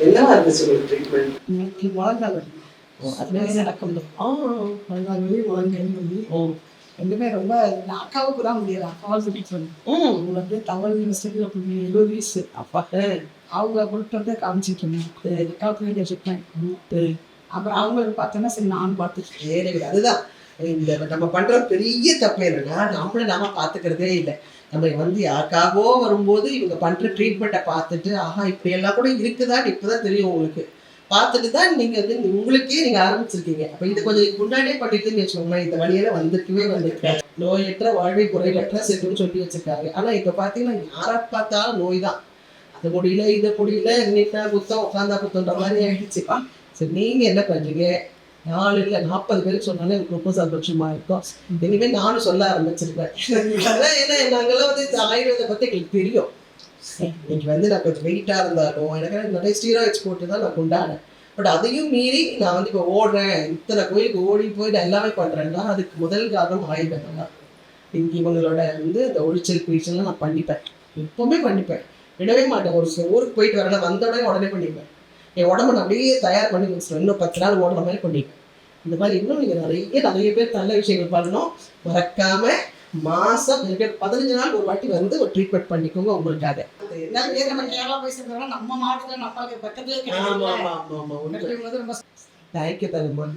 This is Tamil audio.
என்னவா இருந்துச்சு உங்களுக்கு ட்ரீட்மெண்ட்? இன்னைக்கு முழங்கால் வலி. அதுவே நடக்கும். முழங்கால் வலி, முழங்கை வலி. ரெண்டுமே ரொம்ப அக்காவுக்கு தான் முடியல. அக்காவை கூட்டிட்டு வந்தேன். அவங்க வந்து தவறு மிஸ்டேக்ல 70 வயசு. அப்பா அவங்க கூப்பிட்டு வந்து காமிச்சிட்டு இருந்தாங்க. அக்காவுக்கு வேண்டிய ட்ரீட்மெண்ட். அப்புறம் அவங்களுக்கு பார்த்தோன்னா சரி நானும் பார்த்துட்டு ஏழை அதுதான் இந்த நம்ம பண்ற பெரிய தப்பு என்னன்னா, நம்மள நாம பார்த்துக்கிறதே இல்லை. நம்ம வந்து யாருக்காகவோ வரும்போது இவங்க பண்ற ட்ரீட்மெண்ட்டை பார்த்துட்டு, ஆஹா இப்படி எல்லாம் கூட இருக்குதான்னு இப்பதான் தெரியும் உங்களுக்கு. பார்த்துட்டு தான் நீங்க வந்து உங்களுக்கே நீங்க ஆரம்பிச்சிருக்கீங்க. அப்ப இது கொஞ்சம் முன்னாடியே பண்ணிட்டுன்னு வச்சுக்கோங்களேன், இந்த வழியெல்லாம் வந்திருக்கவே வந்திருக்காங்க. நோயற்ற வாழ்வை குறைவற்ற செல்வம்னு சொல்லி வச்சிருக்காங்க. ஆனா இப்ப பார்த்தீங்கன்னா யாரை பார்த்தாலும் நோய் தான். அது முடியல, இது முடியல, நின்னா குத்தம், உட்காந்தா குத்தம்ன்ற மாதிரி ஆயிடுச்சுப்பா. சரி நீங்க என்ன பண்றீங்க? 4 இல்ல 40 பேருக்கு சொன்னாலே எனக்கு ரொம்ப சந்தோஷமா இருக்கும். இனிமே நானும் சொல்ல ஆரம்பிச்சிருப்பேன். அதான் ஏன்னா நாங்கெல்லாம் வந்து இந்த ஆயுர்வேத பத்தி எங்களுக்கு தெரியும். இன்னைக்கு வந்து நான் கொஞ்சம் வெயிட்டா இருந்தாலும் எனக்கு நிறைய ஸ்டீராய்ட்ஸ் போட்டு தான் நான் கொண்டாடினேன். பட் அதையும் மீறி நான் வந்து இப்போ ஓடுறேன், இத்தனை கோயிலுக்கு ஓடி போய் நான் எல்லாமே பண்றேன்னா அதுக்கு முதல் காரணம் ஆயுர்வேதம் தான். இன்னைக்கு இவங்களோட வந்து இந்த ஒளிச்சல் பயிற்சியெல்லாம் நான் பண்ணிப்பேன். எப்பவுமே பண்ணிப்பேன். விடவே மாட்டேன். ஒரு ஊருக்கு போயிட்டு வரேன், வந்த உடனே பண்ணிப்பேன். என் உடம்பை நான் அப்படியே தயார் பண்ணி வச்சுருவேன். இன்னும் 10 நாள் ஓடுற மாதிரி பண்ணிப்பேன். இந்த மாதிரி இன்னும் நீங்கள் நிறைய பேர் நல்ல விஷயங்கள் பண்ணணும். மறக்காம மாசம் 15 நாள் ஒரு வாட்டி வந்து ஒரு ட்ரீட்மெண்ட் பண்ணிக்கோங்க உங்களுக்காக. நம்ம கேரளா போய் சேர்ந்தோம்னா நம்ம மாவட்டத்தில் நம்மளுக்கு பக்கத்துலேயே ஆமா ஆமா ஆமா ஆமா. ரொம்ப தேங்க்யூ தருமா.